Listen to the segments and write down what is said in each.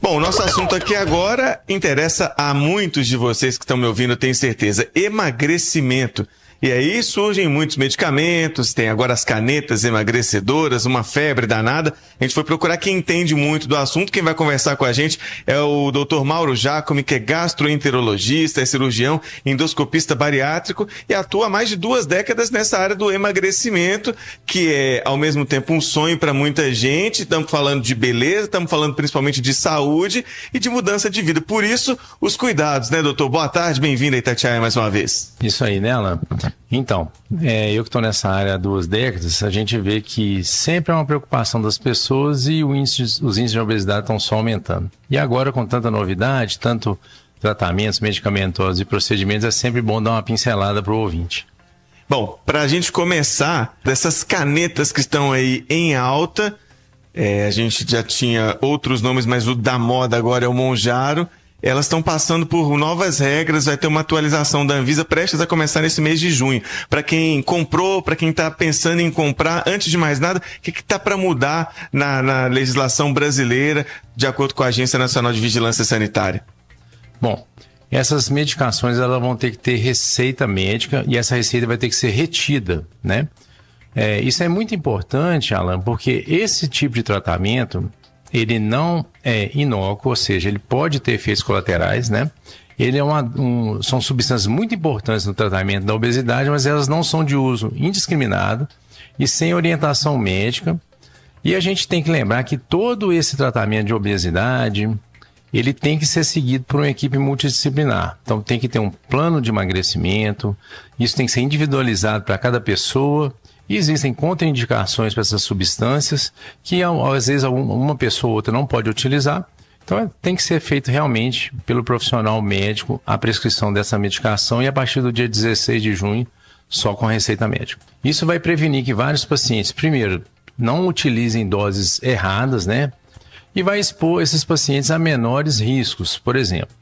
Bom, o nosso assunto aqui agora interessa a muitos de vocês que estão me ouvindo, tenho certeza. Emagrecimento. E aí surgem muitos medicamentos, tem agora as canetas emagrecedoras, uma febre danada. A gente foi procurar quem entende muito do assunto. Quem vai conversar com a gente é o Dr. Mauro Giacomi, que é gastroenterologista, é cirurgião, endoscopista bariátrico e atua há mais de 2 décadas nessa área do emagrecimento, que é ao mesmo tempo um sonho para muita gente. Estamos falando de beleza, estamos falando principalmente de saúde e de mudança de vida. Por isso, os cuidados, né, doutor? Boa tarde, bem-vindo a Itatiaia mais uma vez. Isso aí, né, Alan? Então, eu que estou nessa área há 2 décadas, a gente vê que sempre é uma preocupação das pessoas e os índices de obesidade estão só aumentando. E agora, com tanta novidade, tanto tratamentos medicamentosos e procedimentos, é sempre bom dar uma pincelada para o ouvinte. Bom, para a gente começar, dessas canetas que estão aí em alta, a gente já tinha outros nomes, mas o da moda agora é o Mounjaro. Elas estão passando por novas regras, vai ter uma atualização da Anvisa prestes a começar nesse mês de junho. Para quem comprou, para quem está pensando em comprar, antes de mais nada, o que está para mudar na legislação brasileira, de acordo com a Agência Nacional de Vigilância Sanitária? Bom, essas medicações elas vão ter que ter receita médica e essa receita vai ter que ser retida, né? Isso é muito importante, Alan, porque esse tipo de tratamento ele não é inócuo, ou seja, ele pode ter efeitos colaterais, né? Ele são substâncias muito importantes no tratamento da obesidade, mas elas não são de uso indiscriminado e sem orientação médica. E a gente tem que lembrar que todo esse tratamento de obesidade, ele tem que ser seguido por uma equipe multidisciplinar. Então tem que ter um plano de emagrecimento, isso tem que ser individualizado para cada pessoa. E existem contraindicações para essas substâncias que às vezes uma pessoa ou outra não pode utilizar. Então tem que ser feito realmente pelo profissional médico a prescrição dessa medicação e a partir do dia 16 de junho só com receita médica. Isso vai prevenir que vários pacientes, primeiro, não utilizem doses erradas, né? E vai expor esses pacientes a menores riscos, por exemplo.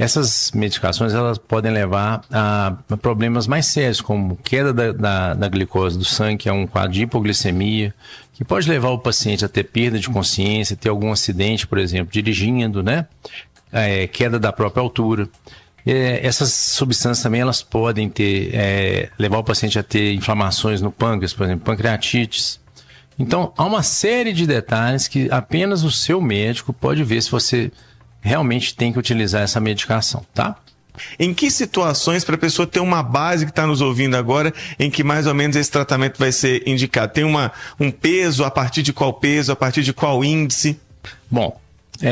Essas medicações elas podem levar a problemas mais sérios, como queda da glicose do sangue, que é um quadro de hipoglicemia, que pode levar o paciente a ter perda de consciência, ter algum acidente, por exemplo, dirigindo, né? Queda da própria altura. Essas substâncias também elas podem levar o paciente a ter inflamações no pâncreas, por exemplo, pancreatites. Então, há uma série de detalhes que apenas o seu médico pode ver se você realmente tem que utilizar essa medicação, tá? Em que situações, para a pessoa ter uma base que está nos ouvindo agora, em que mais ou menos esse tratamento vai ser indicado? Tem um peso, a partir de qual peso, a partir de qual índice? Bom,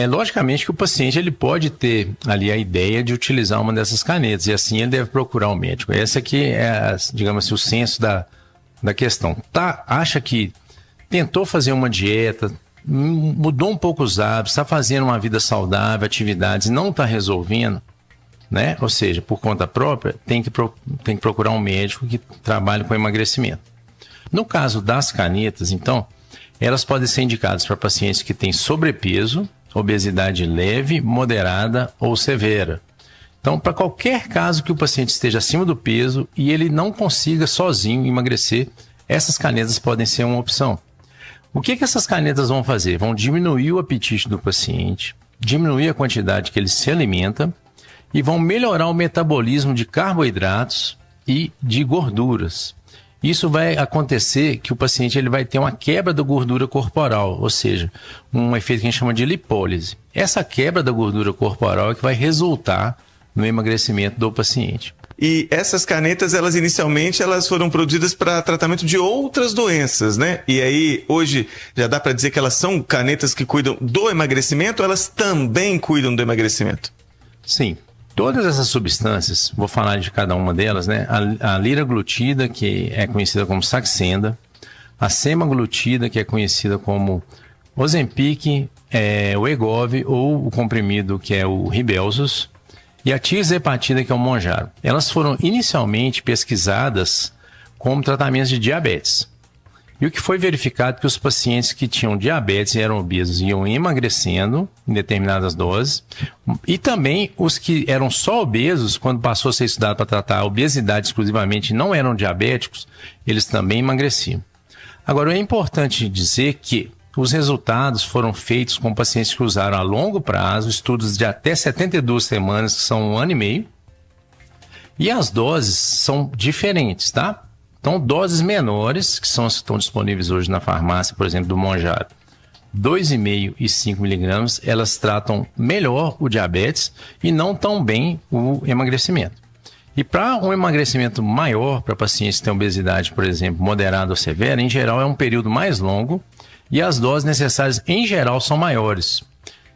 logicamente que o paciente ele pode ter ali a ideia de utilizar uma dessas canetas, e assim ele deve procurar um médico. Esse aqui é, digamos assim, o senso da questão. Acha que tentou fazer uma dieta, mudou um pouco os hábitos, está fazendo uma vida saudável, atividades, não está resolvendo, né? Ou seja, por conta própria, tem que procurar um médico que trabalhe com emagrecimento. No caso das canetas, então, elas podem ser indicadas para pacientes que têm sobrepeso, obesidade leve, moderada ou severa. Então, para qualquer caso que o paciente esteja acima do peso e ele não consiga sozinho emagrecer, essas canetas podem ser uma opção. O que essas canetas vão fazer? Vão diminuir o apetite do paciente, diminuir a quantidade que ele se alimenta e vão melhorar o metabolismo de carboidratos e de gorduras. Isso vai acontecer que o paciente ele vai ter uma quebra da gordura corporal, ou seja, um efeito que a gente chama de lipólise. Essa quebra da gordura corporal é que vai resultar no emagrecimento do paciente. E essas canetas, inicialmente foram produzidas para tratamento de outras doenças, né? E aí, hoje, já dá para dizer que elas são canetas que cuidam do emagrecimento, ou elas também cuidam do emagrecimento? Sim. Todas essas substâncias, vou falar de cada uma delas, né? A liraglutida, que é conhecida como Saxenda, a semaglutida, que é conhecida como Ozempic, o Wegovy, ou o comprimido, que é o Rybelsus, e a tirzepatida, que é o Mounjaro. Elas foram inicialmente pesquisadas como tratamentos de diabetes. E o que foi verificado é que os pacientes que tinham diabetes e eram obesos iam emagrecendo em determinadas doses. E também os que eram só obesos, quando passou a ser estudado para tratar a obesidade exclusivamente e não eram diabéticos, eles também emagreciam. Agora, é importante dizer que os resultados foram feitos com pacientes que usaram a longo prazo, estudos de até 72 semanas, que são 1 ano e meio, e as doses são diferentes, tá? Então, doses menores, que são as que estão disponíveis hoje na farmácia, por exemplo, do Mounjaro, 2,5 e 5 miligramas, elas tratam melhor o diabetes e não tão bem o emagrecimento. E para um emagrecimento maior, para pacientes que têm obesidade, por exemplo, moderada ou severa, em geral é um período mais longo e as doses necessárias, em geral, são maiores.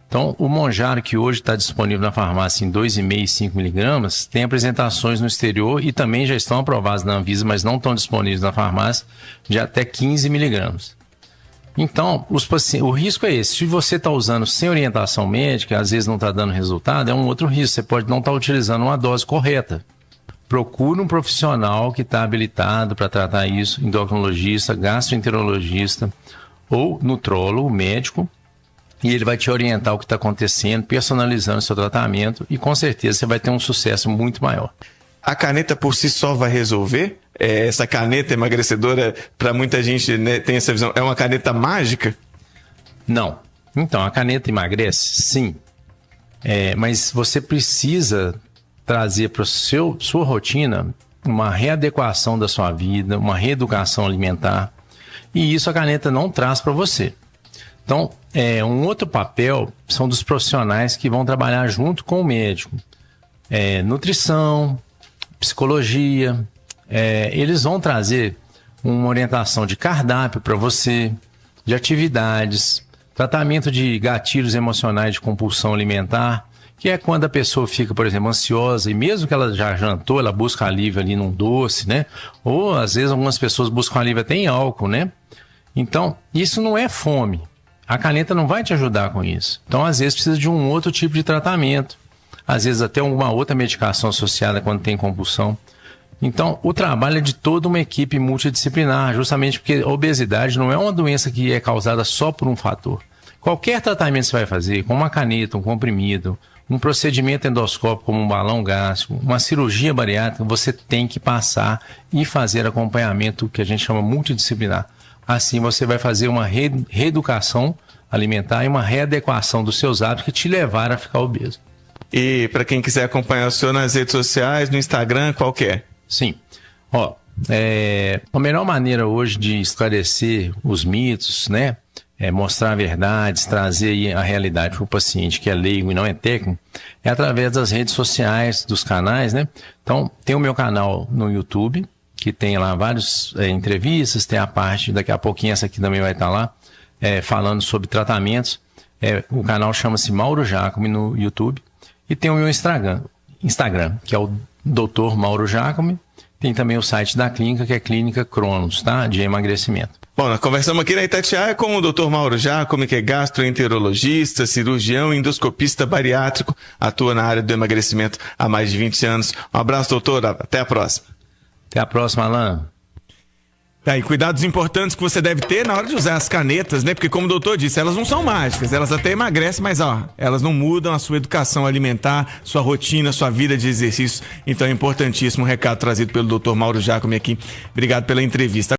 Então, o Mounjaro, que hoje está disponível na farmácia em 2,5 e 5 miligramas, tem apresentações no exterior e também já estão aprovadas na Anvisa, mas não estão disponíveis na farmácia, de até 15 miligramas. Então, o risco é esse. Se você está usando sem orientação médica, às vezes não está dando resultado, é um outro risco. Você pode não estar utilizando uma dose correta. Procure um profissional que está habilitado para tratar isso, endocrinologista, gastroenterologista ou nutrólogo, médico, e ele vai te orientar o que está acontecendo, personalizando o seu tratamento e com certeza você vai ter um sucesso muito maior. A caneta por si só vai resolver? Essa caneta emagrecedora, para muita gente, né, tem essa visão, é uma caneta mágica? Não. Então, a caneta emagrece? Sim. Mas você precisa trazer para sua rotina uma readequação da sua vida, uma reeducação alimentar, e isso a caneta não traz para você. Então, um outro papel são dos profissionais que vão trabalhar junto com o médico. Nutrição, psicologia, eles vão trazer uma orientação de cardápio para você, de atividades, tratamento de gatilhos emocionais de compulsão alimentar, que é quando a pessoa fica, por exemplo, ansiosa e mesmo que ela já jantou, ela busca alívio ali num doce, né? Ou às vezes algumas pessoas buscam alívio até em álcool, né? Então, isso não é fome. A caneta não vai te ajudar com isso. Então, às vezes precisa de um outro tipo de tratamento. Às vezes até alguma outra medicação associada quando tem compulsão. Então, o trabalho é de toda uma equipe multidisciplinar, justamente porque a obesidade não é uma doença que é causada só por um fator. Qualquer tratamento que você vai fazer, com uma caneta, um comprimido, um procedimento endoscópico como um balão gástrico, uma cirurgia bariátrica, você tem que passar e fazer acompanhamento que a gente chama multidisciplinar. Assim você vai fazer uma reeducação alimentar e uma readequação dos seus hábitos que te levaram a ficar obeso. E para quem quiser acompanhar o senhor nas redes sociais, no Instagram, qual que é? Sim. A melhor maneira hoje de esclarecer os mitos, né? Mostrar verdades, trazer aí a realidade para o paciente que é leigo e não é técnico, é através das redes sociais, dos canais, né? Então, tem o meu canal no YouTube, que tem lá várias entrevistas, tem a parte, daqui a pouquinho essa aqui também vai estar lá, falando sobre tratamentos. O canal chama-se Mauro Giacomi no YouTube. E tem o meu Instagram, que é o Dr. Mauro Giacomi. Tem também o site da clínica, que é Clínica Cronos, tá? De emagrecimento. Bom, nós conversamos aqui na Itatiaia com o Dr. Mauro Giacomi, que é gastroenterologista, cirurgião e endoscopista bariátrico, atua na área do emagrecimento há mais de 20 anos. Um abraço, doutor. Até a próxima. Até a próxima, Alan. E cuidados importantes que você deve ter na hora de usar as canetas, né? Porque como o doutor disse, elas não são mágicas, elas até emagrecem, mas elas não mudam a sua educação alimentar, sua rotina, sua vida de exercício. Então é importantíssimo o recado trazido pelo Dr. Mauro Giacomi aqui. Obrigado pela entrevista.